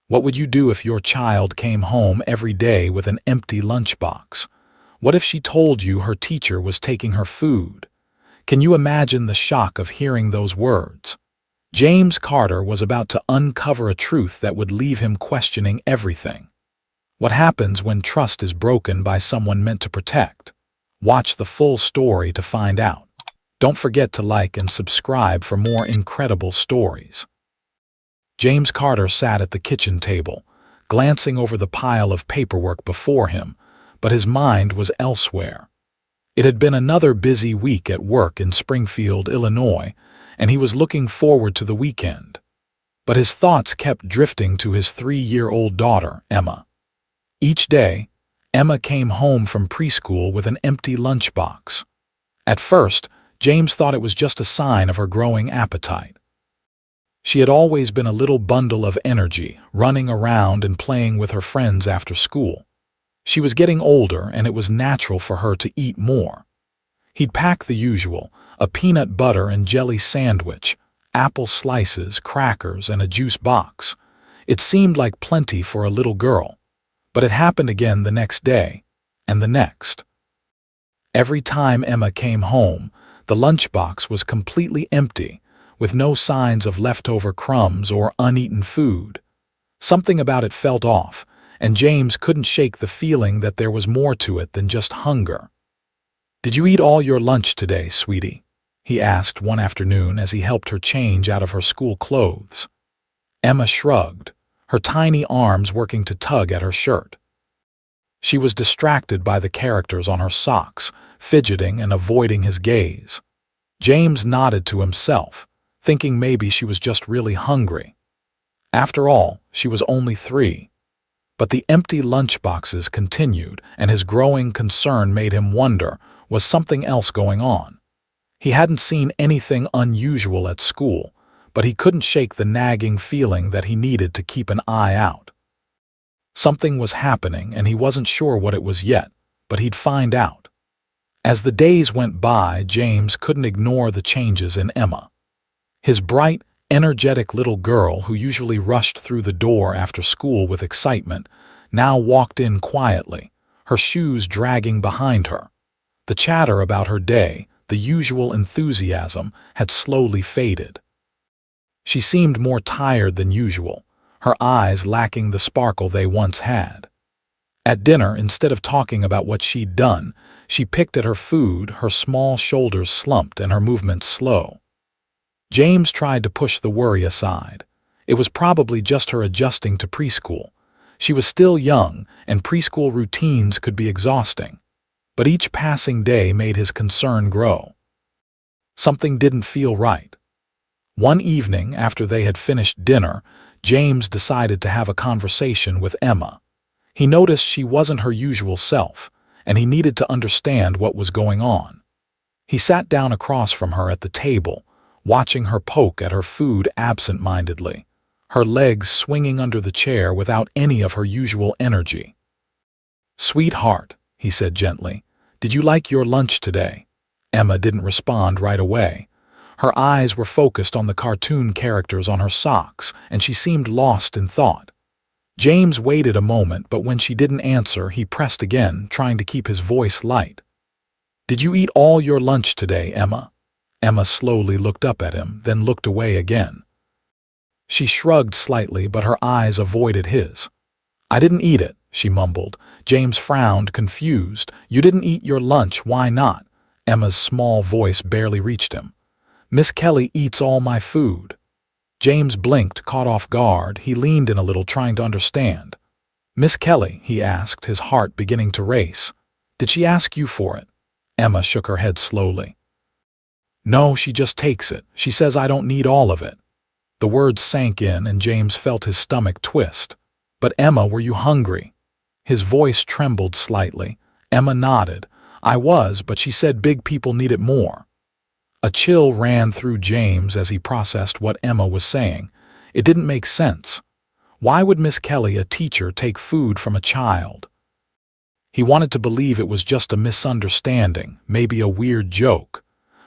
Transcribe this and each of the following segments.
What would you do if your child came home every day with an empty lunchbox? What if she told you her teacher was taking her food? Can you imagine the shock of hearing those words? James Carter was about to uncover a truth that would leave him questioning everything. What happens when trust is broken by someone meant to protect? Watch the full story to find out. Don't forget to like and subscribe for more incredible stories. James Carter sat at the kitchen table, glancing over the pile of paperwork before him, but his mind was elsewhere. It had been another busy week at work in Springfield, Illinois, and he was looking forward to the weekend. But his thoughts kept drifting to his 3-year-old daughter, Emma. Each day, Emma came home from preschool with an empty lunchbox. At first, James thought it was just a sign of her growing appetite. She had always been a little bundle of energy, running around and playing with her friends after school. She was getting older, and it was natural for her to eat more. He'd pack the usual, a peanut butter and jelly sandwich, apple slices, crackers, and a juice box. It seemed like plenty for a little girl. But it happened again the next day, and the next. Every time Emma came home, the lunchbox was completely empty, with no signs of leftover crumbs or uneaten food. Something about it felt off, and James couldn't shake the feeling that there was more to it than just hunger. "Did you eat all your lunch today, sweetie?" he asked one afternoon as he helped her change out of her school clothes. Emma shrugged, her tiny arms working to tug at her shirt. She was distracted by the characters on her socks, fidgeting and avoiding his gaze. James nodded to himself, thinking maybe she was just really hungry. After all, she was only 3. But the empty lunchboxes continued, and his growing concern made him wonder, was something else going on? He hadn't seen anything unusual at school, but he couldn't shake the nagging feeling that he needed to keep an eye out. Something was happening, and he wasn't sure what it was yet, but he'd find out. As the days went by, James couldn't ignore the changes in Emma. His bright, energetic little girl, who usually rushed through the door after school with excitement, now walked in quietly, her shoes dragging behind her. The chatter about her day, the usual enthusiasm, had slowly faded. She seemed more tired than usual, her eyes lacking the sparkle they once had. At dinner, instead of talking about what she'd done, she picked at her food, her small shoulders slumped and her movements slow. James tried to push the worry aside. It was probably just her adjusting to preschool. She was still young, and preschool routines could be exhausting. But each passing day made his concern grow. Something didn't feel right. One evening, after they had finished dinner, James decided to have a conversation with Emma. He noticed she wasn't her usual self, and he needed to understand what was going on. He sat down across from her at the table, watching her poke at her food absent-mindedly, her legs swinging under the chair without any of her usual energy. "Sweetheart," he said gently, "did you like your lunch today?" Emma didn't respond right away. Her eyes were focused on the cartoon characters on her socks, and she seemed lost in thought. James waited a moment, but when she didn't answer, he pressed again, trying to keep his voice light. "Did you eat all your lunch today, Emma?" Emma slowly looked up at him, then looked away again. She shrugged slightly, but her eyes avoided his. "I didn't eat it," she mumbled. James frowned, confused. "You didn't eat your lunch, why not?" Emma's small voice barely reached him. "Miss Kelly eats all my food." James blinked, caught off guard. He leaned in a little, trying to understand. "Miss Kelly," he asked, his heart beginning to race. "Did she ask you for it?" Emma shook her head slowly. "No, she just takes it. She says I don't need all of it." The words sank in, and James felt his stomach twist. "But Emma, were you hungry?" His voice trembled slightly. Emma nodded. "I was, but she said big people need it more." A chill ran through James as he processed what Emma was saying. It didn't make sense. Why would Miss Kelly, a teacher, take food from a child? He wanted to believe it was just a misunderstanding, maybe a weird joke.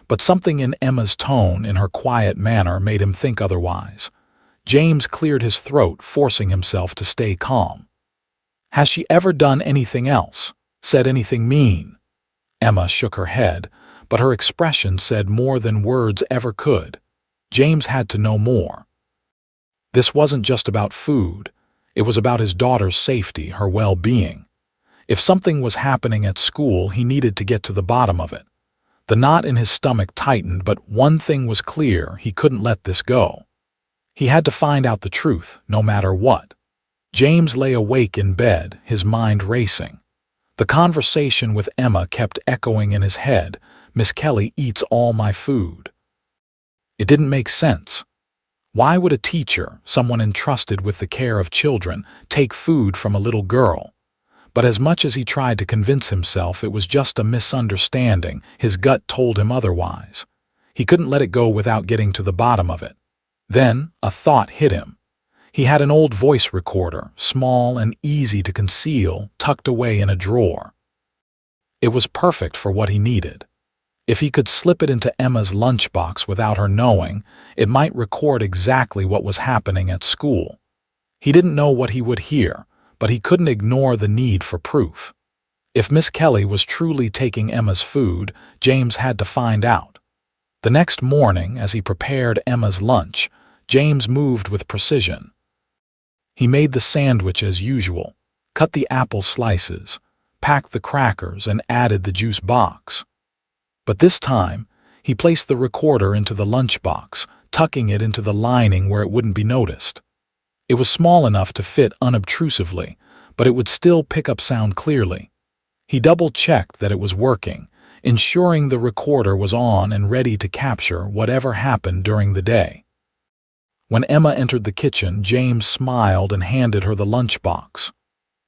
But something in Emma's tone, in her quiet manner, made him think otherwise. James cleared his throat, forcing himself to stay calm. Has she ever done anything else? Said anything mean? Emma shook her head, but her expression said more than words ever could. James had to know more. This wasn't just about food. It was about his daughter's safety, her well-being. If something was happening at school, he needed to get to the bottom of it. The knot in his stomach tightened, but one thing was clear: he couldn't let this go. He had to find out the truth, no matter what. James lay awake in bed, his mind racing. The conversation with Emma kept echoing in his head. Miss Kelly eats all my food. It didn't make sense. Why would a teacher, someone entrusted with the care of children, take food from a little girl? But as much as he tried to convince himself it was just a misunderstanding, his gut told him otherwise. He couldn't let it go without getting to the bottom of it. Then a thought hit him. He had an old voice recorder, small and easy to conceal, tucked away in a drawer. It was perfect for what he needed. If he could slip it into Emma's lunchbox without her knowing, it might record exactly what was happening at school. He didn't know what he would hear, but he couldn't ignore the need for proof. If Miss Kelly was truly taking Emma's food, James had to find out. The next morning, as he prepared Emma's lunch, James moved with precision. He made the sandwich as usual, cut the apple slices, packed the crackers, and added the juice box. But this time, he placed the recorder into the lunchbox, tucking it into the lining where it wouldn't be noticed. It was small enough to fit unobtrusively, but it would still pick up sound clearly. He double-checked that it was working, ensuring the recorder was on and ready to capture whatever happened during the day. When Emma entered the kitchen, James smiled and handed her the lunchbox.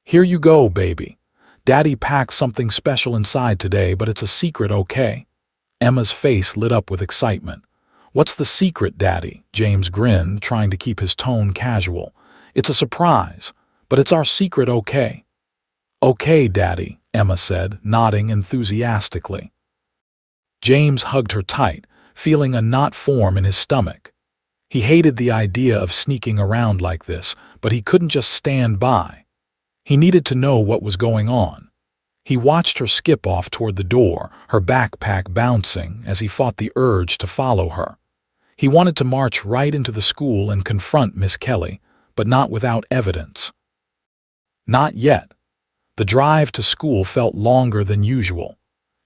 "Here you go, baby. Daddy packed something special inside today, but it's a secret, okay?" Emma's face lit up with excitement. "What's the secret, Daddy?" James grinned, trying to keep his tone casual. "It's a surprise, but it's our secret, okay?" "Okay, Daddy," Emma said, nodding enthusiastically. James hugged her tight, feeling a knot form in his stomach. He hated the idea of sneaking around like this, but he couldn't just stand by. He needed to know what was going on. He watched her skip off toward the door, her backpack bouncing as he fought the urge to follow her. He wanted to march right into the school and confront Miss Kelly, but not without evidence. Not yet. The drive to school felt longer than usual.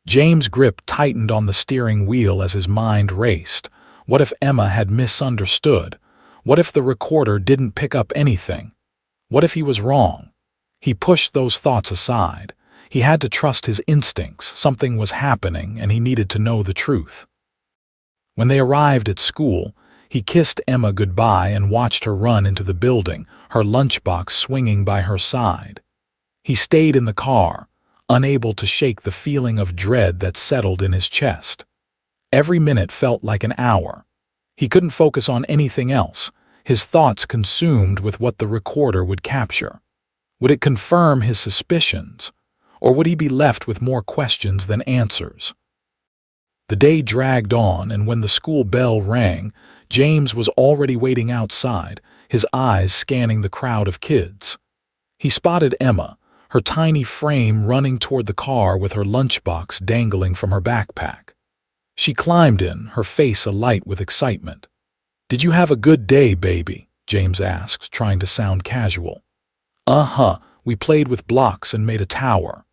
James' grip tightened on the steering wheel as his mind raced. What if Emma had misunderstood? What if the recorder didn't pick up anything? What if he was wrong? He pushed those thoughts aside. He had to trust his instincts. Something was happening, and he needed to know the truth. When they arrived at school, he kissed Emma goodbye and watched her run into the building, her lunchbox swinging by her side. He stayed in the car, unable to shake the feeling of dread that settled in his chest. Every minute felt like an hour. He couldn't focus on anything else, his thoughts consumed with what the recorder would capture. Would it confirm his suspicions, or would he be left with more questions than answers? The day dragged on, and when the school bell rang, James was already waiting outside, his eyes scanning the crowd of kids. He spotted Emma, her tiny frame running toward the car with her lunchbox dangling from her backpack. She climbed in, her face alight with excitement. "Did you have a good day, baby?" James asked, trying to sound casual. "Uh-huh, we played with blocks and made a tower."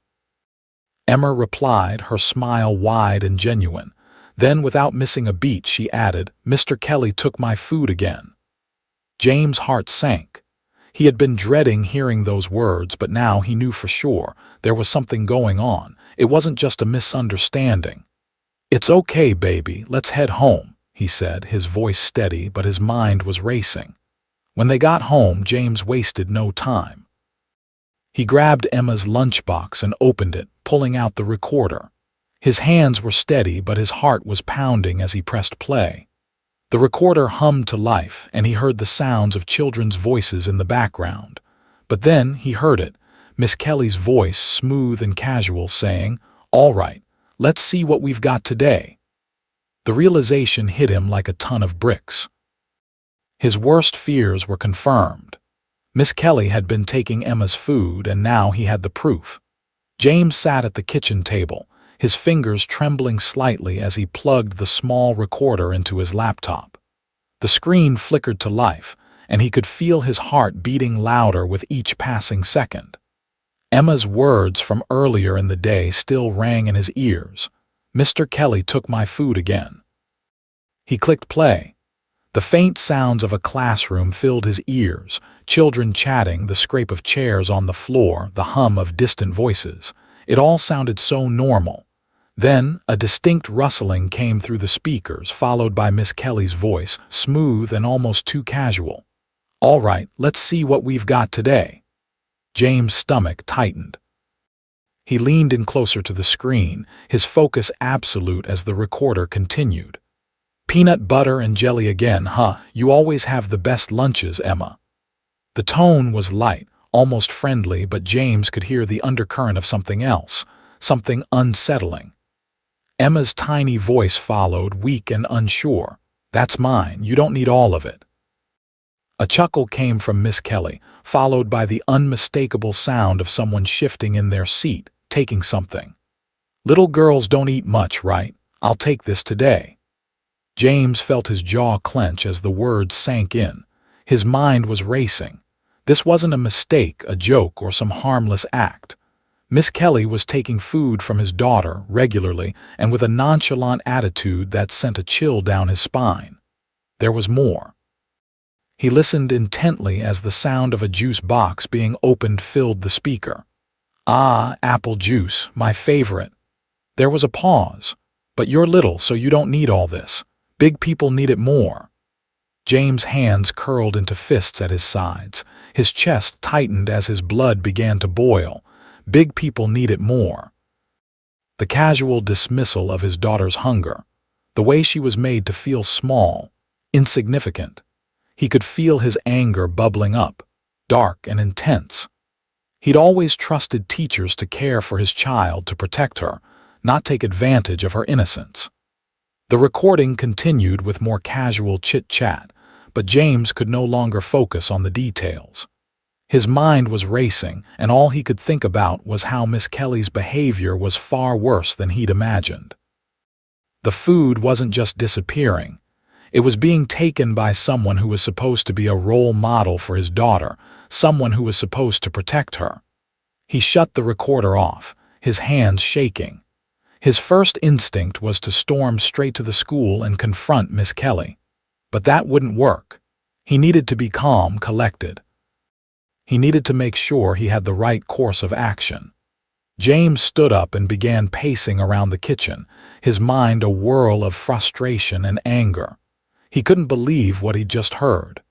Emma replied, her smile wide and genuine. Then, without missing a beat, she added, "Mr. Kelly took my food again." James' heart sank. He had been dreading hearing those words, but now he knew for sure there was something going on. It wasn't just a misunderstanding. "It's okay, baby, let's head home," he said, his voice steady, but his mind was racing. When they got home, James wasted no time. He grabbed Emma's lunchbox and opened it, pulling out the recorder. His hands were steady, but his heart was pounding as he pressed play. The recorder hummed to life, and he heard the sounds of children's voices in the background. But then he heard it, Miss Kelly's voice, smooth and casual, saying, "All right, let's see what we've got today." The realization hit him like a ton of bricks. His worst fears were confirmed. Miss Kelly had been taking Emma's food, and now he had the proof. James sat at the kitchen table, his fingers trembling slightly as he plugged the small recorder into his laptop. The screen flickered to life, and he could feel his heart beating louder with each passing second. Emma's words from earlier in the day still rang in his ears. "Mr. Kelly took my food again." He clicked play. The faint sounds of a classroom filled his ears, children chatting, the scrape of chairs on the floor, the hum of distant voices. It all sounded so normal. Then, a distinct rustling came through the speakers, followed by Miss Kelly's voice, smooth and almost too casual. "All right, let's see what we've got today." James' stomach tightened. He leaned in closer to the screen, his focus absolute as the recorder continued. "Peanut butter and jelly again, huh? You always have the best lunches, Emma." The tone was light, almost friendly, but James could hear the undercurrent of something else, something unsettling. Emma's tiny voice followed, weak and unsure. "That's mine. You don't need all of it." A chuckle came from Miss Kelly, followed by the unmistakable sound of someone shifting in their seat, taking something. "Little girls don't eat much, right? I'll take this today." James felt his jaw clench as the words sank in. His mind was racing. This wasn't a mistake, a joke, or some harmless act. Miss Kelly was taking food from his daughter regularly and with a nonchalant attitude that sent a chill down his spine. There was more. He listened intently as the sound of a juice box being opened filled the speaker. "Ah, apple juice, my favorite." There was a pause. "But you're little, so you don't need all this. Big people need it more." James' hands curled into fists at his sides. His chest tightened as his blood began to boil. Big people need it more. The casual dismissal of his daughter's hunger. The way she was made to feel small, insignificant. He could feel his anger bubbling up, dark and intense. He'd always trusted teachers to care for his child, to protect her, not take advantage of her innocence. The recording continued with more casual chit-chat, but James could no longer focus on the details. His mind was racing, and all he could think about was how Miss Kelly's behavior was far worse than he'd imagined. The food wasn't just disappearing. It was being taken by someone who was supposed to be a role model for his daughter, someone who was supposed to protect her. He shut the recorder off, his hands shaking. His first instinct was to storm straight to the school and confront Miss Kelly. But that wouldn't work. He needed to be calm, collected. He needed to make sure he had the right course of action. James stood up and began pacing around the kitchen, his mind a whirl of frustration and anger. He couldn't believe what he'd just heard.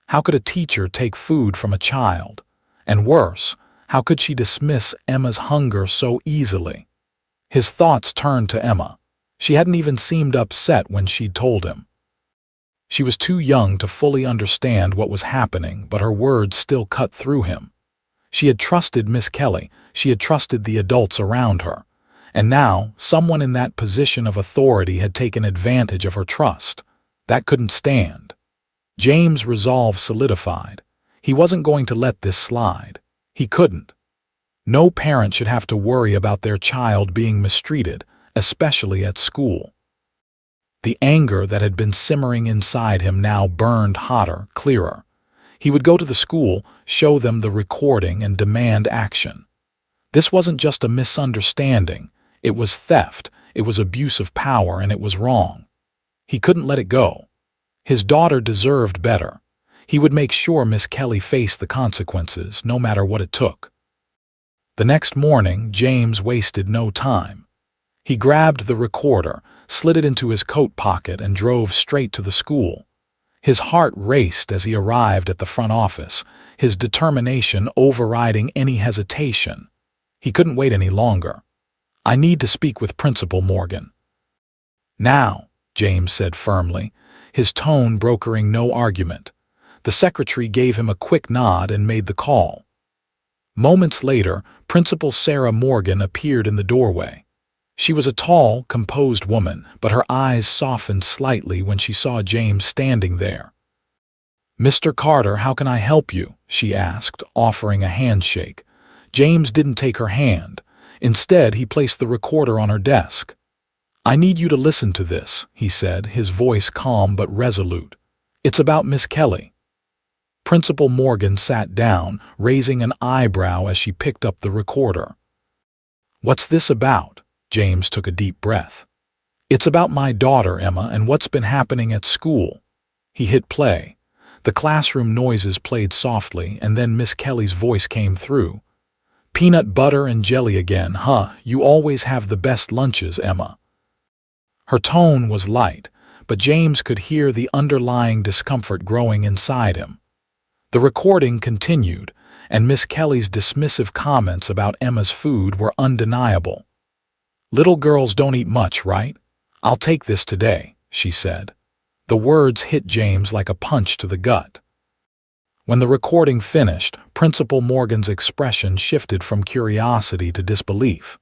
How could a teacher take food from a child? And worse, how could she dismiss Emma's hunger so easily? His thoughts turned to Emma. She hadn't even seemed upset when she'd told him. She was too young to fully understand what was happening, but her words still cut through him. She had trusted Miss Kelly, she had trusted the adults around her, and now someone in that position of authority had taken advantage of her trust. That couldn't stand. James' resolve solidified. He wasn't going to let this slide. He couldn't. No parent should have to worry about their child being mistreated, especially at school. The anger that had been simmering inside him now burned hotter, clearer. He would go to the school, show them the recording, and demand action. This wasn't just a misunderstanding. It was theft, it was abuse of power, and it was wrong. He couldn't let it go. His daughter deserved better. He would make sure Miss Kelly faced the consequences, no matter what it took. The next morning, James wasted no time. He grabbed the recorder, slid it into his coat pocket, and drove straight to the school. His heart raced as he arrived at the front office, his determination overriding any hesitation. He couldn't wait any longer. "I need to speak with Principal Morgan." "Now," James said firmly, his tone brokering no argument. The secretary gave him a quick nod and made the call. Moments later, Principal Sarah Morgan appeared in the doorway. She was a tall, composed woman, but her eyes softened slightly when she saw James standing there. "Mr. Carter, how can I help you?" she asked, offering a handshake. James didn't take her hand. Instead, he placed the recorder on her desk. "I need you to listen to this," he said, his voice calm but resolute. "It's about Miss Kelly." Principal Morgan sat down, raising an eyebrow as she picked up the recorder. "What's this about?" James took a deep breath. "It's about my daughter, Emma, and what's been happening at school." He hit play. The classroom noises played softly, and then Miss Kelly's voice came through. "Peanut butter and jelly again, huh? You always have the best lunches, Emma." Her tone was light, but James could hear the underlying discomfort growing inside him. The recording continued, and Miss Kelly's dismissive comments about Emma's food were undeniable. "Little girls don't eat much, right? I'll take this today," she said. The words hit James like a punch to the gut. When the recording finished, Principal Morgan's expression shifted from curiosity to disbelief.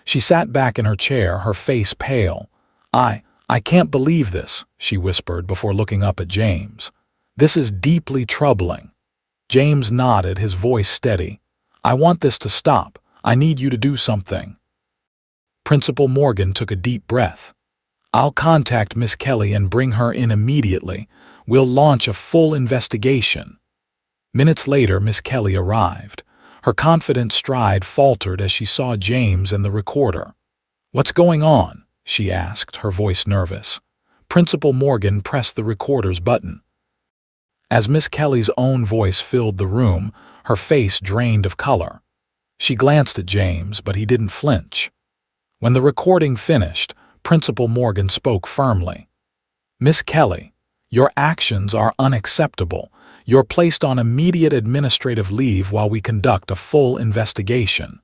She sat back in her chair, her face pale. I can't believe this," she whispered before looking up at James. "This is deeply troubling." James nodded, his voice steady. "I want this to stop. I need you to do something." Principal Morgan took a deep breath. "I'll contact Miss Kelly and bring her in immediately. We'll launch a full investigation." Minutes later, Miss Kelly arrived. Her confident stride faltered as she saw James and the recorder. "What's going on?" she asked, her voice nervous. Principal Morgan pressed the recorder's button. As Miss Kelly's own voice filled the room, her face drained of color. She glanced at James, but he didn't flinch. When the recording finished, Principal Morgan spoke firmly. "Miss Kelly, your actions are unacceptable. You're placed on immediate administrative leave while we conduct a full investigation."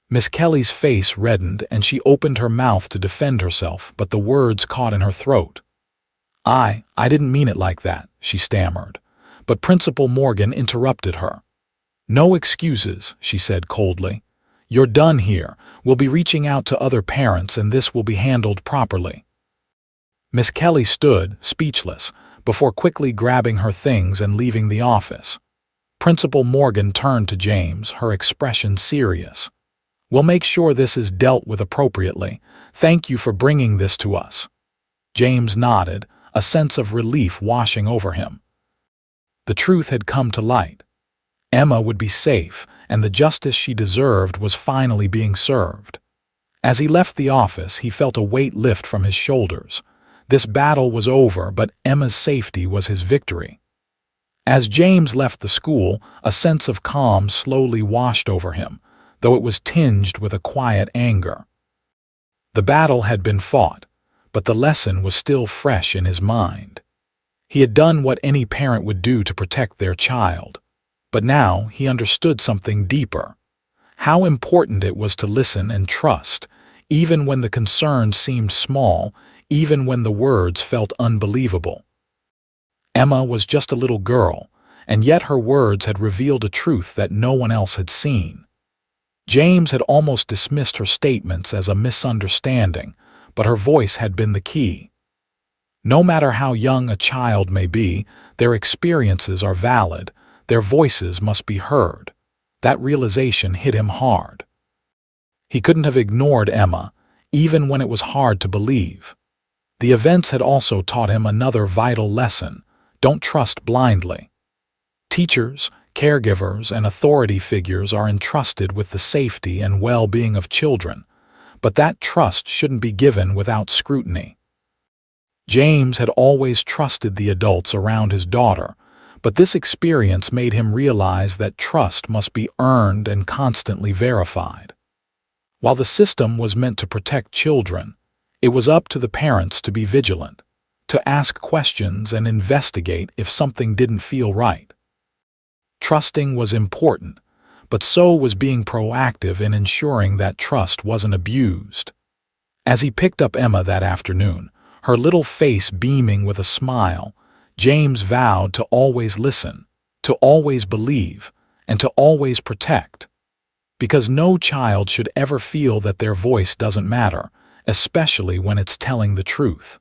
Miss Kelly's face reddened and she opened her mouth to defend herself, but the words caught in her throat. I didn't mean it like that," she stammered. But Principal Morgan interrupted her. "No excuses," she said coldly. "You're done here. We'll be reaching out to other parents and this will be handled properly." Miss Kelly stood, speechless, before quickly grabbing her things and leaving the office. Principal Morgan turned to James, her expression serious. "We'll make sure this is dealt with appropriately. Thank you for bringing this to us." James nodded, a sense of relief washing over him. The truth had come to light. Emma would be safe, and the justice she deserved was finally being served. As he left the office, he felt a weight lift from his shoulders. This battle was over, but Emma's safety was his victory. As James left the school, a sense of calm slowly washed over him, though it was tinged with a quiet anger. The battle had been fought, but the lesson was still fresh in his mind. He had done what any parent would do to protect their child, but now he understood something deeper. How important it was to listen and trust, even when the concern seemed small, even when the words felt unbelievable. Emma was just a little girl, and yet her words had revealed a truth that no one else had seen. James had almost dismissed her statements as a misunderstanding, but her voice had been the key. No matter how young a child may be, their experiences are valid, their voices must be heard. That realization hit him hard. He couldn't have ignored Emma, even when it was hard to believe. The events had also taught him another vital lesson: don't trust blindly. Teachers, caregivers, and authority figures are entrusted with the safety and well-being of children, but that trust shouldn't be given without scrutiny. James had always trusted the adults around his daughter, but this experience made him realize that trust must be earned and constantly verified. While the system was meant to protect children, it was up to the parents to be vigilant, to ask questions and investigate if something didn't feel right. Trusting was important, but so was being proactive in ensuring that trust wasn't abused. As he picked up Emma that afternoon, her little face beaming with a smile, James vowed to always listen, to always believe, and to always protect. Because no child should ever feel that their voice doesn't matter, especially when it's telling the truth.